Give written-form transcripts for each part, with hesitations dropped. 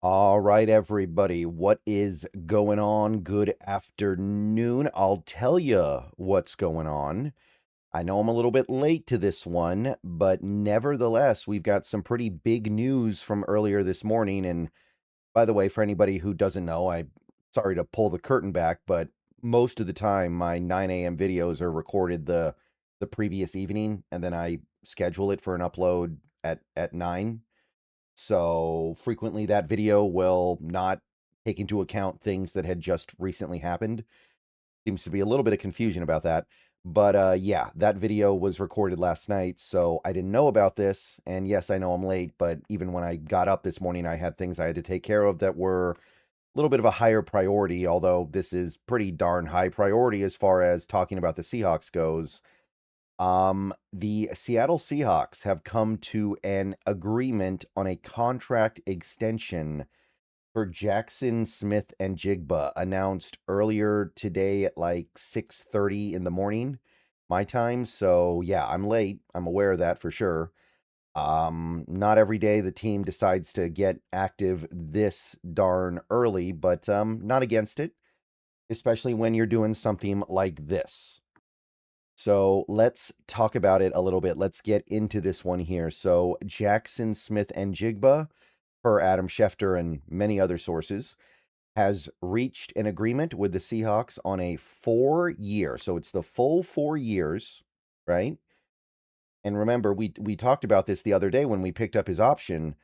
All right, everybody, what is going on? Good afternoon. I'll tell you what's going on. I know I'm a little bit late to this one, but nevertheless, we've got some pretty big news from earlier this morning. And by the way, for anybody who doesn't know, I'm sorry to pull the curtain back, but most of the time my 9 a.m. videos are recorded the previous evening, and then I schedule it for an upload at 9. So frequently that video will not take into account things that had just recently happened. Seems to be a little bit of confusion about that. But yeah, that video was recorded last night, so I didn't know about this. And yes, I know I'm late, but even when I got up this morning, I had things I had to take care of that were a little bit of a higher priority, although this is pretty darn high priority as far as talking about the Seahawks goes. The Seattle Seahawks have come to an agreement on a contract extension for Jaxon Smith-Njigba, announced earlier today at like 6:30 in the morning, my time. So yeah, I'm late. I'm aware of that for sure. Not every day the team decides to get active this darn early, but not against it, especially when you're doing something like this. So let's talk about it a little bit. Let's get into this one here. So Jaxon Smith-Njigba, per Adam Schefter and many other sources, has reached an agreement with the Seahawks on a 4-year. So it's the full 4 years, right? And remember, we talked about this the other day when we picked up his option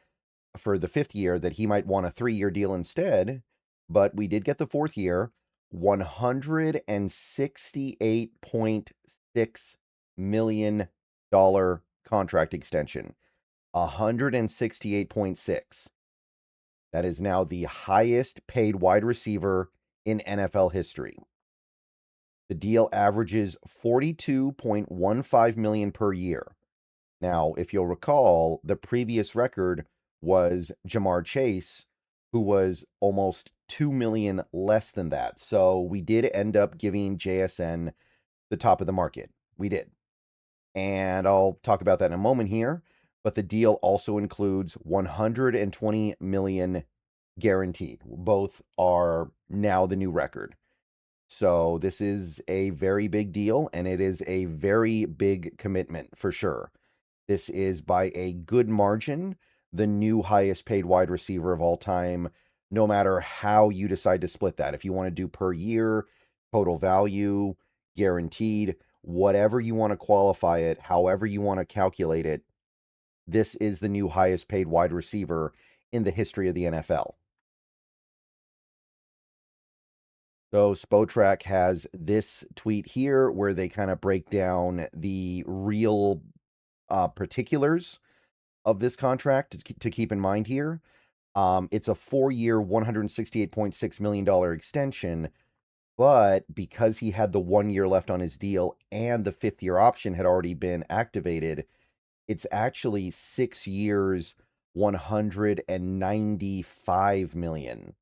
for the 5th year that he might want a 3-year deal instead. But we did get the 4th year, $168.6 million contract extension. 168.6. That is now the highest paid wide receiver in NFL history. The deal averages $42.15 million per year. Now, if you'll recall, the previous record was Ja'Marr Chase, who was almost $2 million less than that. So we did end up giving JSN the top of the market. We did. And I'll talk about that in a moment here. But the deal also includes 120 million guaranteed. Both are now the new record. So this is a very big deal, and it is a very big commitment for sure. This is by a good margin the new highest paid wide receiver of all time, no matter how you decide to split that. If you want to do per year, total value, guaranteed, whatever you want to qualify it, however you want to calculate it, this is the new highest paid wide receiver in the history of the NFL. So Spotrac has this tweet here where they kind of break down the real particulars of this contract to keep in mind here. It's a 4-year, $168.6 million extension, but because he had the 1 year left on his deal and the 5th year option had already been activated, it's actually 6 years, 195 million.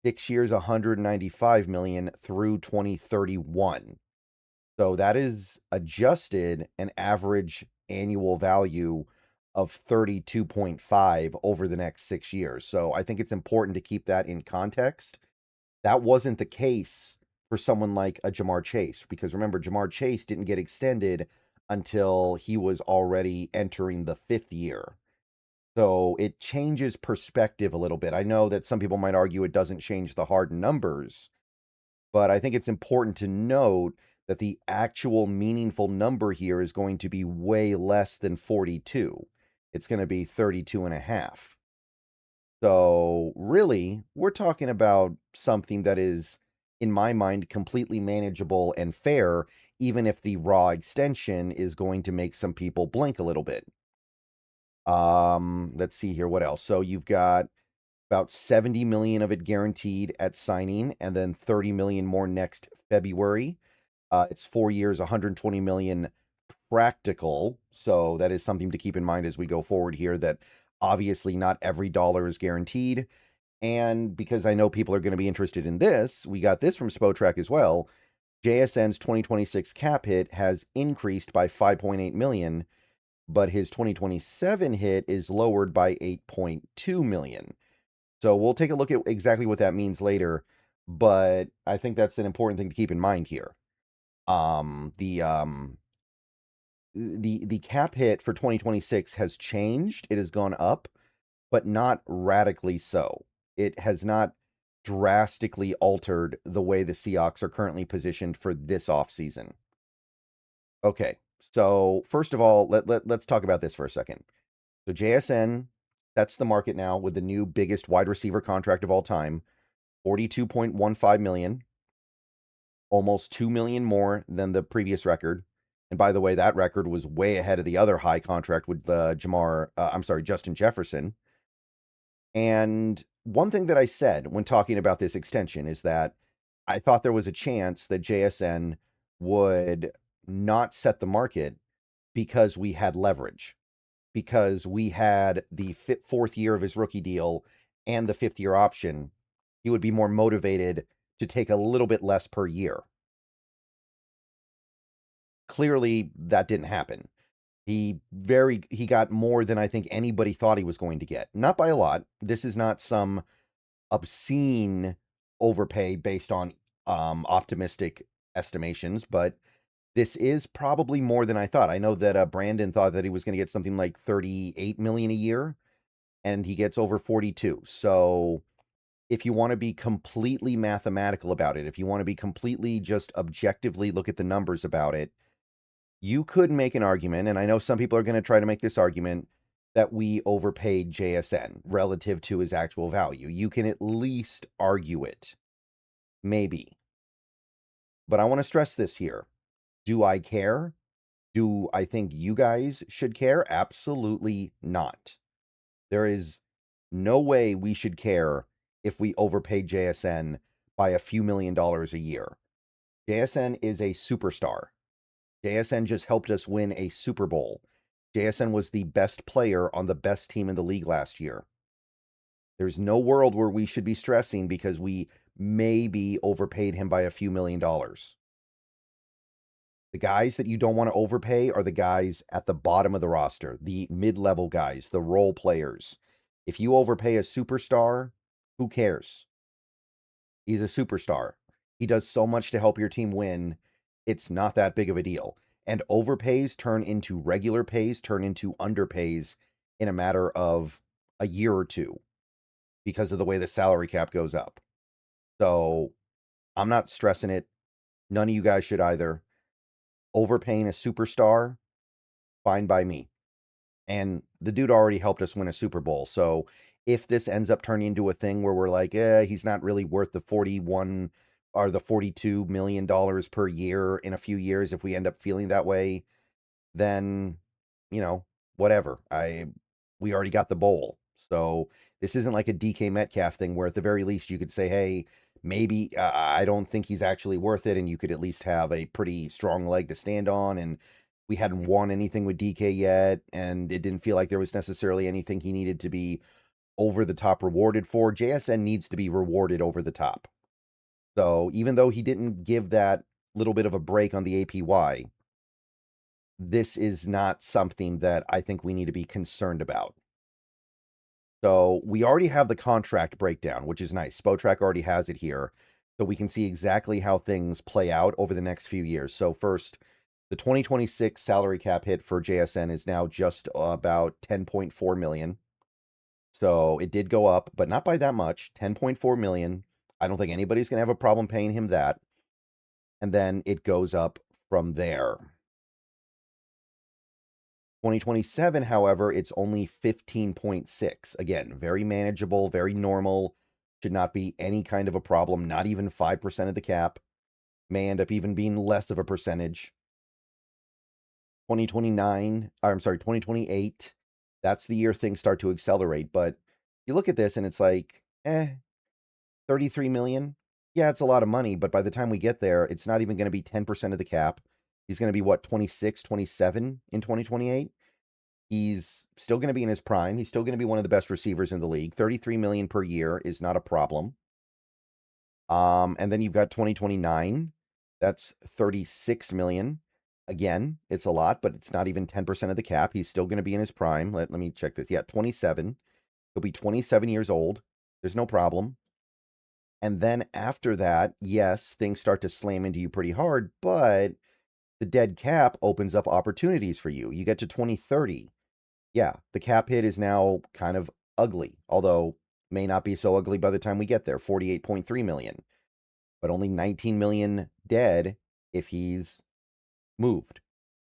6 years, 195 million through 2031. So that is adjusted an average annual value of 32.5 over the next 6 years. So I think it's important to keep that in context. That wasn't the case for someone like a Ja'Marr Chase, because remember, Ja'Marr Chase didn't get extended until he was already entering the 5th year. So it changes perspective a little bit. I know that some people might argue it doesn't change the hard numbers, but I think it's important to note that the actual meaningful number here is going to be way less than 42. It's going to be 32 and a half. So really, we're talking about something that is, in my mind, completely manageable and fair, even if the raw extension is going to make some people blink a little bit. Let's see here. What else? So you've got about 70 million of it guaranteed at signing, and then 30 million more next February. It's 4 years, 120 million practical. So that is something to keep in mind as we go forward here, that obviously not every dollar is guaranteed. And because I know people are going to be interested in this, we got this from Spotrac as well. JSN's 2026 cap hit has increased by 5.8 million, but his 2027 hit is lowered by 8.2 million. So we'll take a look at exactly what that means later, but I think that's an important thing to keep in mind here. Um, the um, the cap hit for 2026 has changed. It has gone up, but not radically so. It has not drastically altered the way the Seahawks are currently positioned for this offseason. Okay, so first of all, let's talk about this for a second. So JSN, that's the market now with the new biggest wide receiver contract of all time, 42.15 million, almost 2 million more than the previous record. And by the way, that record was way ahead of the other high contract with Justin Jefferson. And one thing that I said when talking about this extension is that I thought there was a chance that JSN would not set the market because we had leverage, because we had the fourth year of his rookie deal and the fifth year option. He would be more motivated to take a little bit less per year. Clearly, that didn't happen. He got more than I think anybody thought he was going to get. Not by a lot. This is not some obscene overpay based on optimistic estimations, but this is probably more than I thought. I know that Brandon thought that he was going to get something like 38 million a year, and he gets over 42. So if you want to be completely mathematical about it, if you want to be completely just objectively look at the numbers about it, you could make an argument, and I know some people are going to try to make this argument, that we overpaid JSN relative to his actual value. You can at least argue it. Maybe. But I want to stress this here. Do I care? Do I think you guys should care? Absolutely not. There is no way we should care if we overpaid JSN by a few $1,000,000 a year. JSN is a superstar. JSN just helped us win a Super Bowl. JSN was the best player on the best team in the league last year. There's no world where we should be stressing because we maybe overpaid him by a few $1,000,000. The guys that you don't want to overpay are the guys at the bottom of the roster, the mid-level guys, the role players. If you overpay a superstar, who cares? He's a superstar. He does so much to help your team win. It's not that big of a deal. And overpays turn into regular pays, turn into underpays in a matter of a year or two because of the way the salary cap goes up. So I'm not stressing it. None of you guys should either. Overpaying a superstar, fine by me. And the dude already helped us win a Super Bowl. So if this ends up turning into a thing where we're like, he's not really worth the 41 or the $42 million per year in a few years, if we end up feeling that way, then, whatever. We already got the bowl. So this isn't like a DK Metcalf thing where at the very least you could say, hey, maybe I don't think he's actually worth it. And you could at least have a pretty strong leg to stand on. And we hadn't won anything with DK yet. And it didn't feel like there was necessarily anything he needed to be over the top rewarded for. JSN needs to be rewarded over the top. So even though he didn't give that little bit of a break on the APY, this is not something that I think we need to be concerned about. So we already have the contract breakdown, which is nice. Spotrac already has it here. So we can see exactly how things play out over the next few years. So first, the 2026 salary cap hit for JSN is now just about 10.4 million. So it did go up, but not by that much, 10.4 million. I don't think anybody's going to have a problem paying him that. And then it goes up from there. 2027, however, it's only 15.6. Again, very manageable, very normal. Should not be any kind of a problem, not even 5% of the cap. May end up even being less of a percentage. 2028, that's the year things start to accelerate. But you look at this and it's like, 33 million. Yeah, it's a lot of money, but by the time we get there, it's not even going to be 10% of the cap. He's going to be, 26, 27 in 2028? He's still going to be in his prime. He's still going to be one of the best receivers in the league. 33 million per year is not a problem. And then you've got 2029. That's 36 million. Again, it's a lot, but it's not even 10% of the cap. He's still going to be in his prime. Let me check this. Yeah, 27. He'll be 27 years old. There's no problem. And then after that, yes, things start to slam into you pretty hard, but the dead cap opens up opportunities for you. You get to 2030. Yeah, the cap hit is now kind of ugly, although may not be so ugly by the time we get there. 48.3 million, but only 19 million dead if he's moved.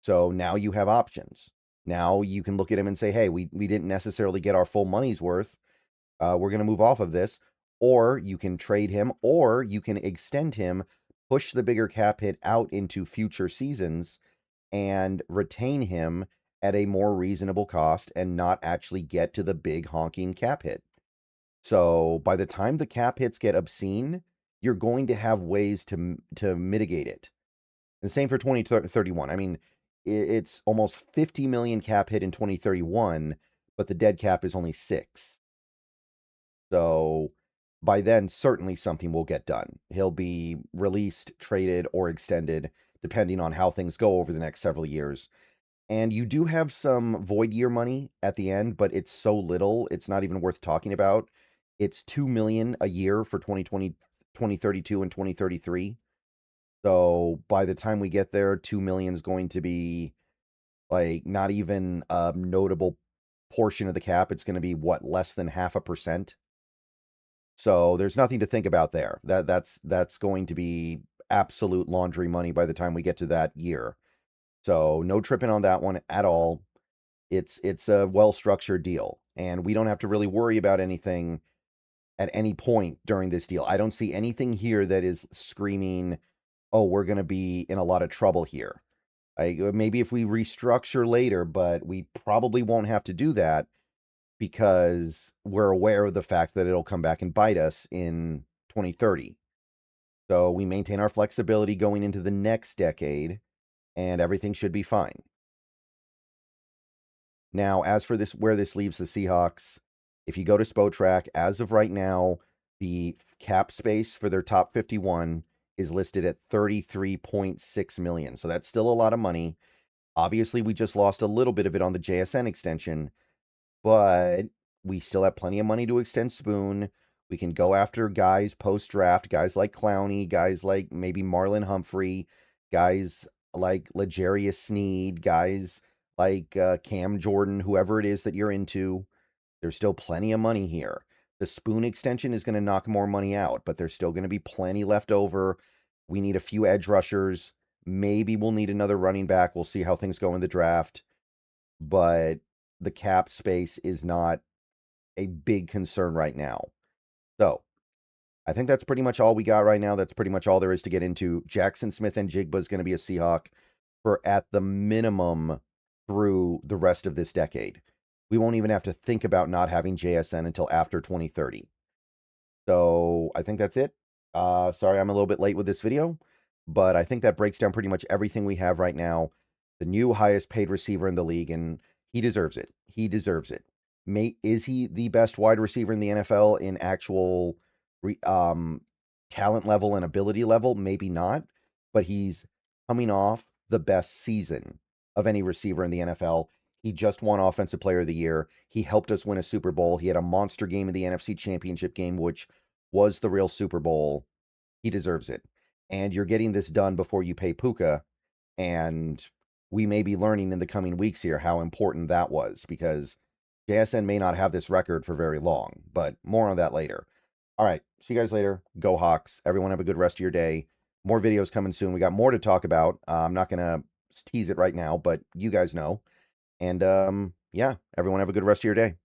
So now you have options. Now you can look at him and say, hey, we didn't necessarily get our full money's worth. We're going to move off of this. Or you can trade him, or you can extend him, push the bigger cap hit out into future seasons, and retain him at a more reasonable cost and not actually get to the big honking cap hit. So by the time the cap hits get obscene, you're going to have ways to mitigate it. And same for 2031. I mean, it's almost 50 million cap hit in 2031, but the dead cap is only 6. So by then, certainly something will get done. He'll be released, traded, or extended, depending on how things go over the next several years. And you do have some void year money at the end, but it's so little, it's not even worth talking about. It's 2 million a year for 2020, 2032, and 2033. So by the time we get there, 2 million is going to be like not even a notable portion of the cap. It's going to be what, less than 0.5%. So there's nothing to think about there. That's going to be absolute laundry money by the time we get to that year. So no tripping on that one at all. It's a well-structured deal, and we don't have to really worry about anything at any point during this deal. I don't see anything here that is screaming, "Oh, we're going to be in a lot of trouble here." Maybe if we restructure later, but we probably won't have to do that because we're aware of the fact that it'll come back and bite us in 2030. So we maintain our flexibility going into the next decade, and everything should be fine. Now, as for this, where this leaves the Seahawks, if you go to Spotrac, as of right now, the cap space for their top 51 is listed at 33.6 million. So that's still a lot of money. Obviously, we just lost a little bit of it on the JSN extension, but we still have plenty of money to extend Spoon. We can go after guys post-draft, guys like Clowney, guys like maybe Marlon Humphrey, guys like L'Jarius Sneed, guys like Cam Jordan, whoever it is that you're into. There's still plenty of money here. The Spoon extension is going to knock more money out, but there's still going to be plenty left over. We need a few edge rushers. Maybe we'll need another running back. We'll see how things go in the draft. But the cap space is not a big concern right now. So I think that's pretty much all we got right now. That's pretty much all there is to get into. Jaxon Smith-Njigba is going to be a Seahawk for at the minimum through the rest of this decade. We won't even have to think about not having JSN until after 2030. So I think that's it. Sorry, I'm a little bit late with this video, but I think that breaks down pretty much everything we have right now. The new highest paid receiver in the league, and he deserves it. He deserves it. Is he the best wide receiver in the NFL in actual talent level and ability level? Maybe not, but he's coming off the best season of any receiver in the NFL. He just won Offensive Player of the Year. He helped us win a Super Bowl. He had a monster game in the NFC Championship game, which was the real Super Bowl. He deserves it. And you're getting this done before you pay Puka. And we may be learning in the coming weeks here how important that was, because JSN may not have this record for very long, but more on that later. All right, see you guys later. Go Hawks. Everyone have a good rest of your day. More videos coming soon. We got more to talk about. I'm not going to tease it right now, but you guys know. And yeah, everyone have a good rest of your day.